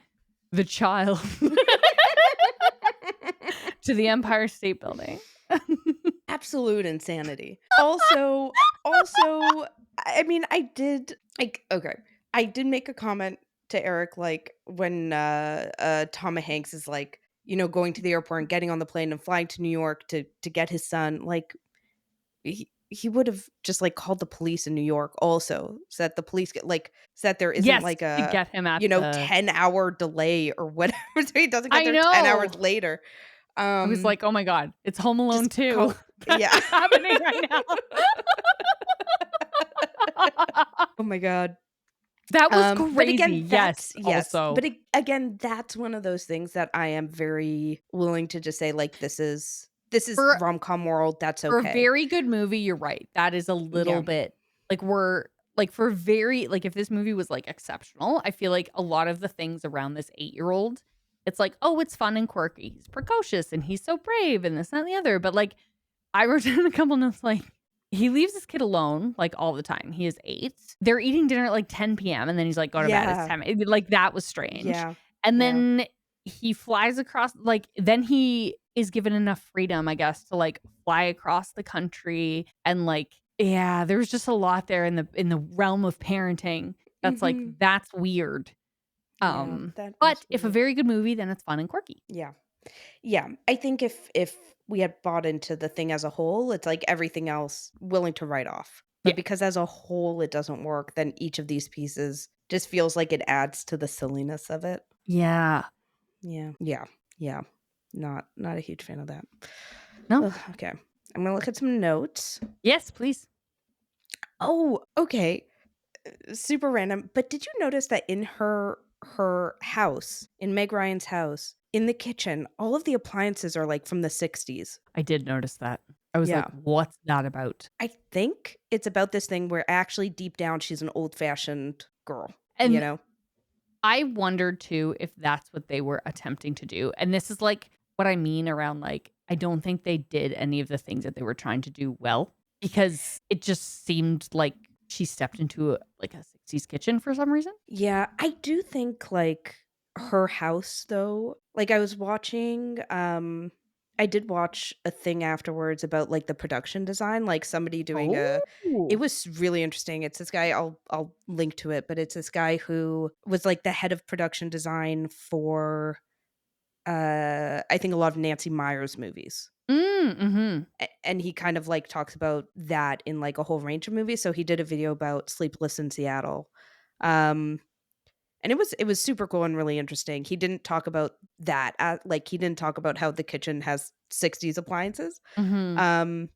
the child to the Empire State Building.
Absolute insanity. Also, I mean, I did make a comment to Eric like when Tom Hanks is like, going to the airport and getting on the plane and flying to New York to get his son, like he would have just like called the police in New York also, so that the police get like so that there isn't
Yes,
like
to
a
get him at the.
10-hour delay or whatever, so he doesn't get
I
there 10 hours
know.
later.
I was like, oh my God, it's Home Alone
Just
2.
call
That's
yeah.
what's happening right now.
Oh my God.
That was
But
crazy.
again,
Yes,
yes.
also.
But again, that's one of those things that I am very willing to just say, like, this is
For
rom-com world. That's
For a
okay.
very good movie, you're right. That is a little
Yeah.
bit like we're like for very like if this movie was like exceptional, I feel like a lot of the things around this 8-year-old, it's like, oh, it's fun and quirky. He's precocious and he's so brave and this, that, and the other. But like I wrote down a couple notes like he leaves this kid alone like all the time. He is 8. They're eating dinner at like 10 p.m. and then he's like, go to bed. It's
Yeah.
10. Like that was strange.
Yeah.
And
Yeah.
then he flies across, like, then he is given enough freedom, I guess, to like fly across the country. And like, yeah, there's just a lot there in the realm of parenting that's like,
Mhm.
that's weird.
Yeah, that
But
is
if a
weird.
very good movie, then it's fun and quirky.
Yeah. Yeah. I think if we had bought into the thing as a whole, it's like everything else willing to write off. But
Yeah.
because as a whole it doesn't work, then each of these pieces just feels like it adds to the silliness of it.
Yeah.
Yeah. Yeah. Yeah. Not a huge fan of that.
No.
Ugh, okay. I'm gonna look at some notes.
Yes, please.
Oh, okay. Super random. But did you notice that in her house, in Meg Ryan's house, in the kitchen, all of the appliances are like from the 60s?
I did notice that. I was
Yeah.
like, what's that about?
I think it's about this thing where actually deep down she's an old-fashioned girl,
And
you know?
I wondered too if that's what they were attempting to do. And this is like what I mean around like, I don't think they did any of the things that they were trying to do well because it just seemed like she stepped into a 60s kitchen for some reason.
Yeah, I do think like her house though, like I was watching I did watch a thing afterwards about, like, the production design, like, somebody doing a it
Oh.
was really interesting. It's this guy, I'll link to it, but it's this guy who was, like, the head of production design for, I think a lot of Nancy Meyers movies.
Mhm.
And he kind of, like, talks about that in, like, a whole range of movies, so he did a video about Sleepless in Seattle. Um, and it was super cool and really interesting. He didn't talk about that, like, he didn't talk about how the kitchen has '60s appliances.
Mhm.
Um,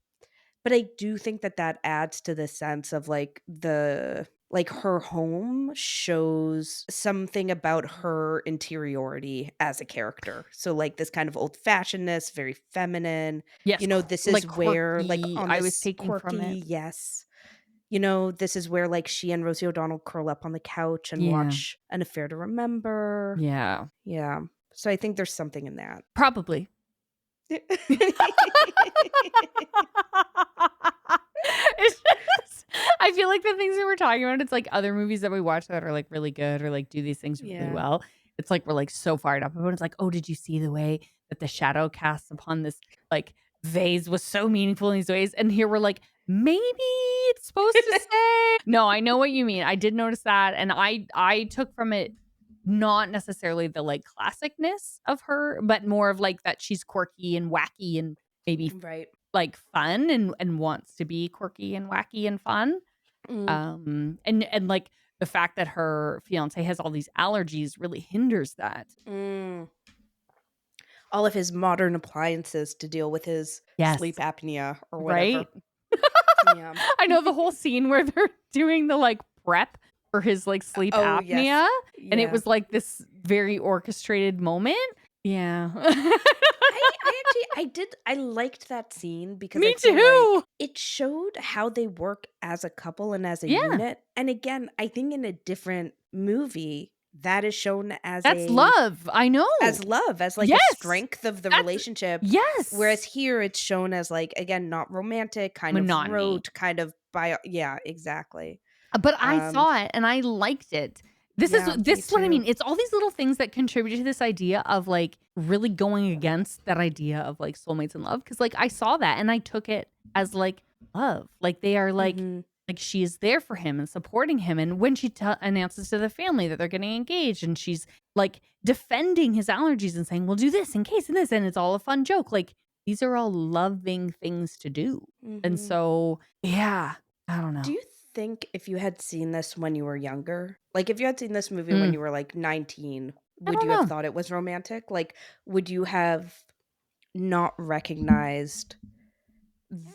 but I do think that that adds to the sense of, like, her home shows something about her interiority as a character. So, like, this kind of old-fashionedness, very feminine.
Yes,
This is
like
where, like,
quirky.
on
I was
this
taking from it.
quirky, yes. This is where, like, she and Rosie O'Donnell curl up on the couch and
Yeah.
watch An Affair to Remember.
Yeah.
Yeah. So I think there's something in that.
Probably. It's just I feel like the things that we're talking about, it's like other movies that we watch that are, like, really good or, like, do these things really
Yeah.
well. It's like we're, like, so fired up about it. It's like, "Oh, did you see the way that the shadow casts upon this, like, vase was so meaningful in these ways?" And here we're like, "Maybe it's supposed to say" No, I know what you mean. I did notice that, and I took from it not necessarily the, like, classicness of her, but more of, like, that she's quirky and wacky and maybe
Right.
like, fun and wants to be quirky and wacky and fun.
Mm.
And, like, the fact that her fiancé has all these allergies really hinders that.
Mm. All of his modern appliances to deal with his sleep
Yes.
apnea or
Right?
whatever. Yeah.
I know the whole scene where they're doing the, like, prep for his, like, sleep
Oh, yes.
apnea, and it
Yeah.
was, like, this very orchestrated moment. Yeah.
I liked that scene because I
Me
feel like
too.
it showed how they work as a couple and as a
Yeah.
unit. And again, I think in a different movie that is shown
That's love. I
as
know.
love, as like a
Yes.
strength of the
That's
relationship.
yes.
Whereas here it's shown as like, again, not romantic, kind of
Monotony.
rote, kind of bio. Yeah, exactly.
But I
Um,
saw it and I liked it.
yeah, me
This is what I mean.
too.
It's all these little things that contribute to this idea of, like, really going against that idea of, like, soulmates and love. Because, like, I saw that and I took it as, like, love. Like, they are,
Hmm.
like, she is there for him and supporting him, and when she announces to the family that they're getting engaged and she's, like, defending his allergies and saying, "We'll do this in case and this," and it's all a fun joke. Like, these are all loving things to do. And
Hmm.
so, yeah, I don't
Do
know.
you think if you had seen this when you were younger, like if you had seen this movie when
Mm,
you were like 19,
I
would
don't
you have
know.
thought it was romantic? Like, would you have not recognized th-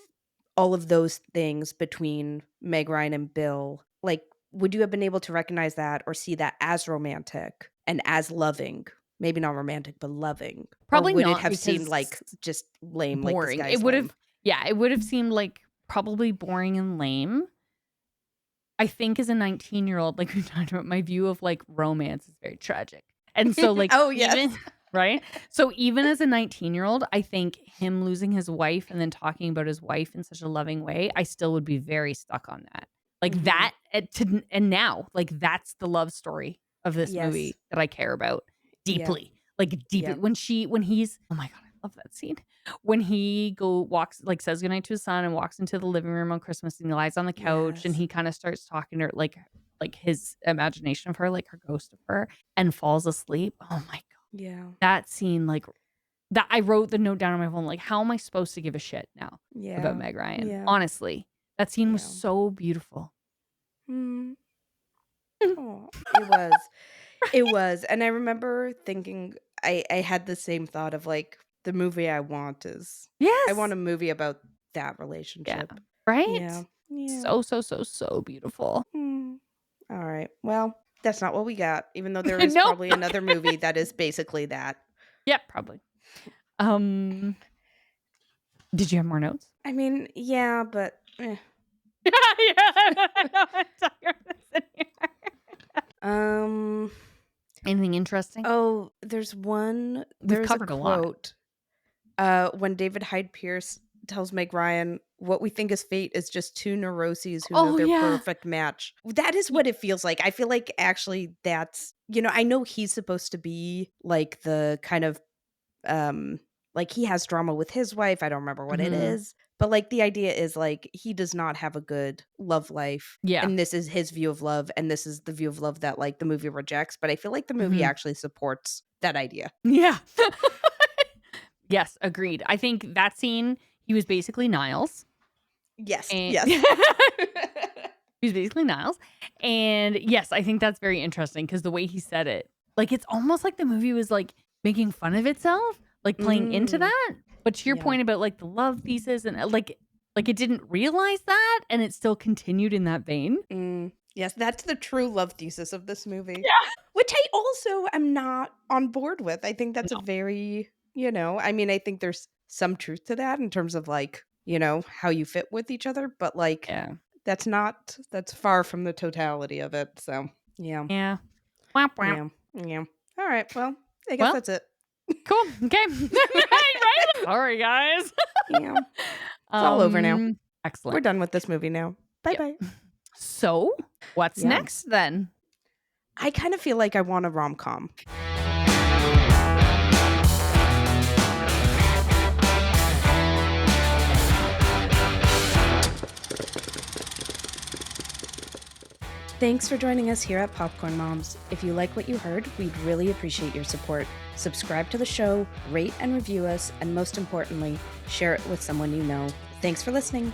all of those things between Meg Ryan and Bill? Like, would you have been able to recognize that or see that as romantic and as loving? Maybe not romantic, but loving. Or
Probably
would it
not
have seemed
because
like just lame, like this
boring. It
guy's
would
lame?
have yeah, it would have seemed like probably boring and lame. I think as a 19-year-old, like we talked about, my view of like romance is very tragic. And so like
Oh, yes.
even right? So even as a 19-year-old, I think him losing his wife and then talking about his wife in such a loving way, I still would be very stuck on that. Like
Hmm.
that and now, like that's the love story of this
Yes.
movie that I care about
Yeah.
deeply. Like deeply.
Yeah.
When he's oh my God, I love that scene. When he walks like says goodnight to his son and walks into the living room on Christmas and he lies on the couch and
Yes.
he kind of starts talking to her like his imagination of her, like her ghost of her, and falls asleep. Oh my God.
Yeah.
That scene, like that I wrote the note down on my phone, like, how am I supposed to give a shit now about
Yeah.
Meg Ryan?
Yeah.
Honestly. That scene was
Yeah.
so beautiful.
Mm. Oh, it was. It was. And I remember thinking I had the same thought of like the movie I want is I want
Yes.
a movie about that
Yeah.
relationship. Yeah.
Right?
Yeah.
So, so, so, so beautiful.
Mm. All right. Well, that's not what we got, even though there is
Nope.
probably another movie that is basically that.
Yeah, probably. Um, did you have more notes?
I mean, yeah, but
Yeah, I know. I'm tired of this in here.
um
Anything interesting?
oh,
We've
there's a
covered a lot.
quote when David Hyde Pierce tells Meg Ryan, "What we think is fate is just two neuroses who know
Oh
their
yeah.
perfect match." That is
Y-
what it feels like. I feel like actually that's, I know he's supposed to be like the kind of um like he has drama with his wife. I don't remember what it is. But like the idea is like he does not have a good love life.
Yeah.
And this is his view of love. And this is the view of love that like the movie rejects. But I feel like the movie actually supports that idea.
Yeah. Yes, agreed. I think that scene, he was basically Niles.
Yes.
And
Yes.
he was basically Niles. And yes, I think that's very interesting because the way he said it, like it's almost like the movie was like making fun of itself, like playing into that. But to your point about like the love thesis and like it didn't realize that and it still continued in that vein.
Yes, that's the true love thesis of this movie.
Yeah.
Which I also am not on board with. I think that's a very, I mean, I think there's some truth to that in terms of like, how you fit with each other. But like, that's far from the totality of it. So, yeah.
Yeah.
Yeah. All right. Well, I guess that's it.
Cool. Okay. right. Sorry, guys.
Yeah. It's all over now.
Excellent.
We're done with this movie now. Bye-bye.
So, what's next then?
I kind of feel like I want a rom-com. Thanks for joining us here at Popcorn Moms. If you like what you heard, we'd really appreciate your support. Subscribe to the show, rate and review us, and most importantly, share it with someone you know. Thanks for listening.